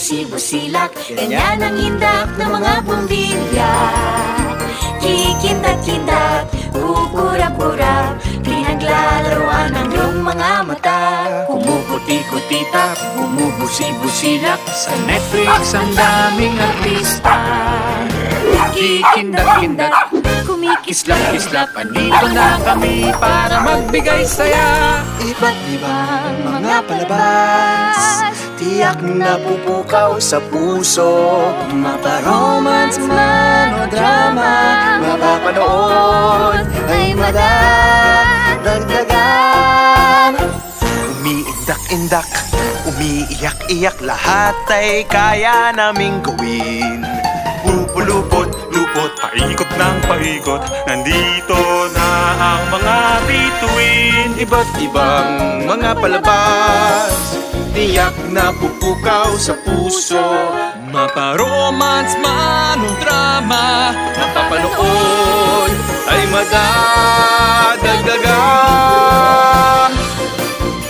bumubusi-busilak. Ganyan ang indak ng mga bumbilya. Kikindat-kindat, kukurap-kurap, pinaglalaroan ng iyong mga mata. Kumukuti-kutita, bumubusi-busilak. Sa Netflix ang daming artista. Kikindat-kindat, kumikislap-kislap. Andito na kami para magbigay saya. Iba't ibang mga palabas, Tiyak na pupukaw sa puso. mapa-romance man o drama, Mapapanood ay madadagdagan. Umiindak-indak, umiiyak-iyak, lahat ay kaya naming gawin. Lupot, paikot ng paikot. Nandito na ang mga bituin. Iba't ibang mga palabas, tiyak na pupukaw sa puso. Mapa-romance man o drama,